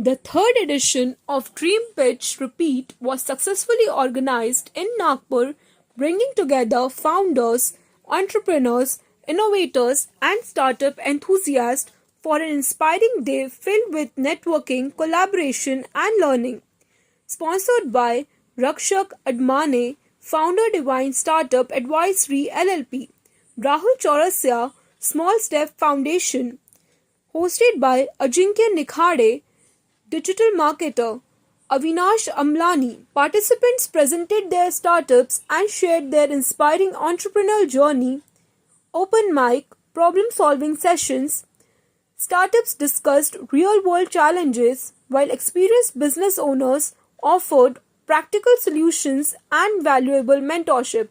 The third edition of Dream Pitch Repeat was successfully organized in Nagpur, bringing together founders, entrepreneurs, innovators, and startup enthusiasts for an inspiring day filled with networking, collaboration, and learning. Sponsored by Rakshak Admane, founder Divine Startup Advisory LLP, Rahul Chaurasia, Small Step Foundation, hosted by Ajinkya Nikhade, digital marketer, Avinash Amlani. Participants presented their startups and shared their inspiring entrepreneurial journey, open mic, problem solving sessions. Startups discussed real world challenges, while experienced business owners offered practical solutions and valuable mentorship.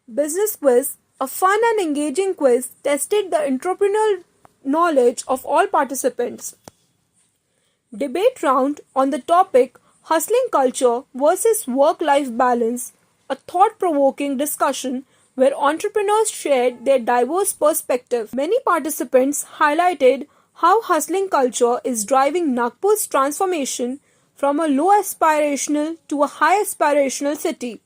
Business Quiz, a fun and engaging quiz, tested the entrepreneurial knowledge of all participants. Debate round on the topic Hustling Culture versus Work Life Balance, a thought provoking discussion where entrepreneurs shared their diverse perspectives. Many participants highlighted how hustling culture is driving Nagpur's transformation from a low aspirational to a high aspirational city,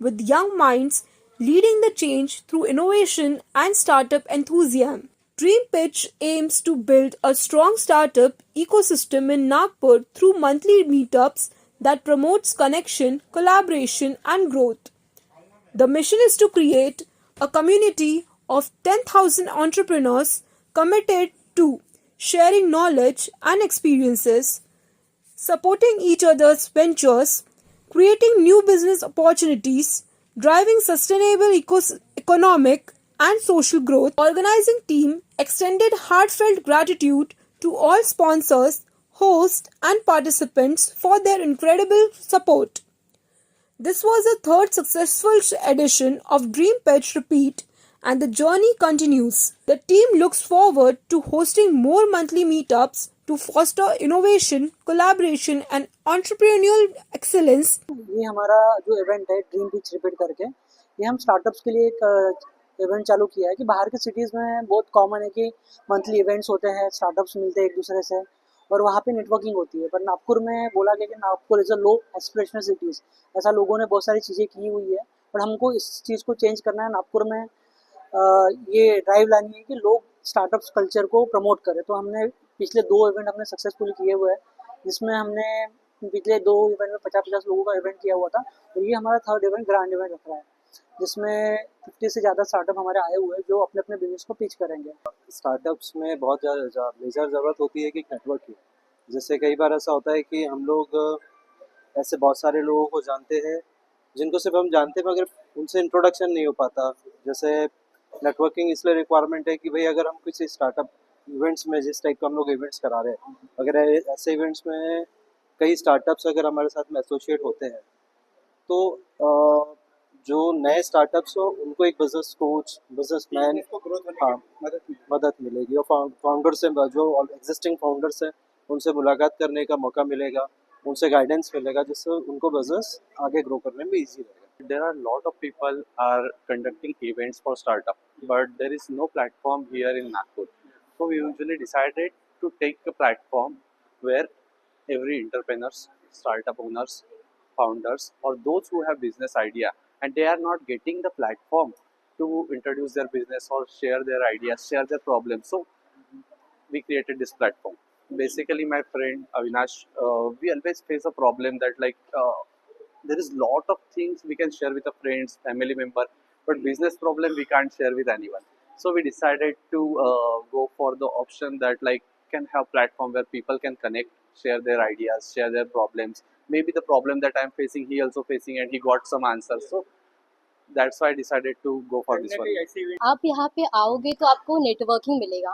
with young minds leading the change through innovation and startup enthusiasm. Dream Pitch aims to build a strong startup ecosystem in Nagpur through monthly meetups that promotes connection, collaboration and growth. The mission is to create a community of 10,000 entrepreneurs committed to sharing knowledge and experiences, supporting each other's ventures, creating new business opportunities, driving sustainable economic and social growth. Organizing team extended heartfelt gratitude to all sponsors, hosts, and participants for their incredible support. This was the third successful edition of Dream Pitch Repeat, and the journey continues. The team looks forward to hosting more monthly meetups to foster innovation, collaboration, and entrepreneurial excellence. ये हमारा जो event है dream pitch repeat करके, ये हम startups के लिए एक इवेंट चालू किया है कि बाहर के सिटीज़ में बहुत कॉमन है कि मंथली इवेंट्स होते हैं, स्टार्टअप्स मिलते हैं एक दूसरे से और वहाँ पे नेटवर्किंग होती है। पर नागपुर में बोला गया कि Nagpur is a low aspirational cities, ऐसा लोगों ने बहुत सारी चीज़ें की हुई है, पर हमको इस चीज़ को चेंज करना है। नागपुर में ये ड्राइव लानी है कि लोग स्टार्टअप्स कल्चर को प्रमोट करें। तो हमने पिछले 2 इवेंट हमने सक्सेसफुली किए हुए हैं, जिसमें हमने पिछले 2 इवेंट में 50-50 लोगों का इवेंट किया हुआ था और ये हमारा थर्ड इवेंट ग्रैंड इवेंट रख रहा है, जिसमें 50 से ज़्यादा स्टार्टअप हमारे आए हुए हैं जो अपने-अपने बिज़नेस को पिच करेंगे। स्टार्टअप्स में बहुत ज़्यादा मेजर ज़रूरत होती है कि नेटवर्क की। जैसे कई बार ऐसा होता है कि हम लोग ऐसे बहुत सारे लोगों को जानते हैं जिनको सिर्फ हम जानते हैं मगर उनसे इंट्रोडक्शन नहीं हो पाता। जैसे नेटवर्किंग इसलिए रिक्वायरमेंट है कि भाई अगर हम किसी स्टार्टअप इवेंट्स में जिस टाइप का हम लोग इवेंट्स करा रहे हैं, अगर ऐसे इवेंट्स में कई स्टार्टअप्स अगर हमारे साथ में एसोसिएट होते हैं तो जो नए स्टार्टअप्स हो उनको एक बिजनेस कोच, बिजनेसमैन, हाँ, मदद मिलेगी और फाउंडर से जो एग्जिस्टिंग फाउंडर्स हैं उनसे मुलाकात करने का मौका मिलेगा, उनसे गाइडेंस मिलेगा, जिससे उनको बिजनेस आगे ग्रो करने में ईजी रहेगा। There are a lot of people are conducting events for startup, but there is no platform here in Nagpur. So we usually decided to take a platform where every entrepreneurs, startup owners, founders, or those who have business idea and they are not getting the platform to introduce their business or share their ideas, share their problems. So we created this platform. Basically, my friend Avinash, we always face a problem that there is lot of things we can share with a friends, family member, but business problem we can't share with anyone. So we decided to go for the option that can have platform where people can connect, share their ideas, share their problems. Maybe the problem that I'm facing, he also facing, and he got some answers. So that's why I decided to go for this one. आप यहाँ पे आओगे तो आपको networking मिलेगा,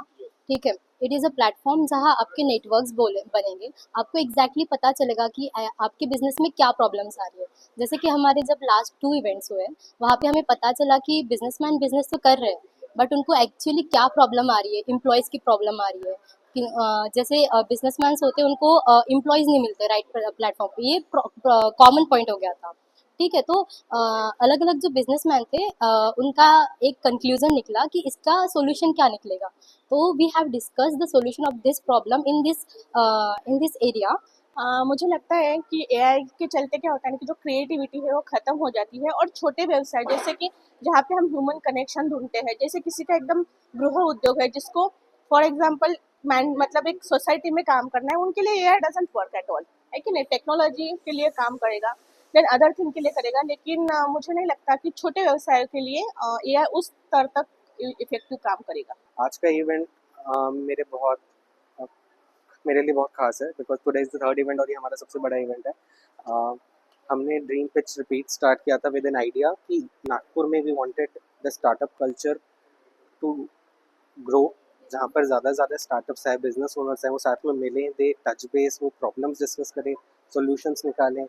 ठीक है। It is a platform जहाँ आपके नेटवर्क्स बनेंगे। आपको एग्जैक्टली पता चलेगा कि आपके बिजनेस में क्या प्रॉब्लम्स आ रही है। जैसे कि हमारे जब लास्ट 2 इवेंट्स हुए, वहाँ पे हमें पता चला कि बिजनेसमैन बिजनेस तो कर रहे हैं, बट उनको एक्चुअली क्या प्रॉब्लम आ रही है, एम्प्लॉयज़ की प्रॉब्लम आ रही है कि जैसे बिजनेसमैन होते हैं उनको एम्प्लॉयज़ नहीं मिलते राइट प्लेटफॉर्म पे। ये कॉमन पॉइंट हो गया था। ठीक है। तो अलग अलग जो बिजनेसमैन थे उनका एक कंक्लूजन निकला कि इसका सोल्यूशन क्या निकलेगा। तो we have discuss the solution of this problem in this area. मुझे लगता है कि एआई के चलते क्या होता है ना कि जो क्रिएटिविटी है वो ख़त्म हो जाती है, और छोटे व्यवसाय जैसे कि जहाँ पे हम ह्यूमन कनेक्शन ढूंढते हैं, जैसे किसी का एकदम गृह उद्योग है जिसको फॉर एग्जांपल मैन मतलब एक सोसाइटी में काम करना है, उनके लिए AI doesn't work at all, है कि नहीं। टेक्नोलॉजी के लिए काम करेगा, देन अदर थिंग के लिए करेगा, लेकिन मुझे नहीं लगता कि छोटे व्यवसाय के लिए एआई उस स्तर तक इफेक्टिव काम करेगा। आज का इवेंट मेरे लिए बहुत खास है because today is the third event और ये हमारा सबसे बड़ा इवेंट है। हमने ड्रीम पिच रिपीट स्टार्ट किया था विद एन आइडिया कि नागपुर में we wanted the startup culture to grow, जहाँ पर ज़्यादा से ज़्यादा स्टार्टअप्स है, बिजनेस ओनर्स हैं, वो साथ में मिलें, दे टच बेस, वो प्रॉब्लम्स डिस्कस करें, सॉल्यूशंस निकालें।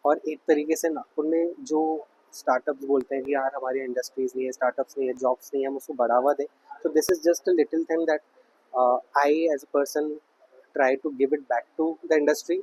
और एक तरीके से नागपुर में जो स्टार्टअप्स बोलते हैं कि यार हमारी इंडस्ट्रीज नहीं है, स्टार्टअप्स नहीं है, जॉब्स नहीं है, हम उसको बढ़ावा दें। तो this is just a little thing that I as a person try to give it back to the industry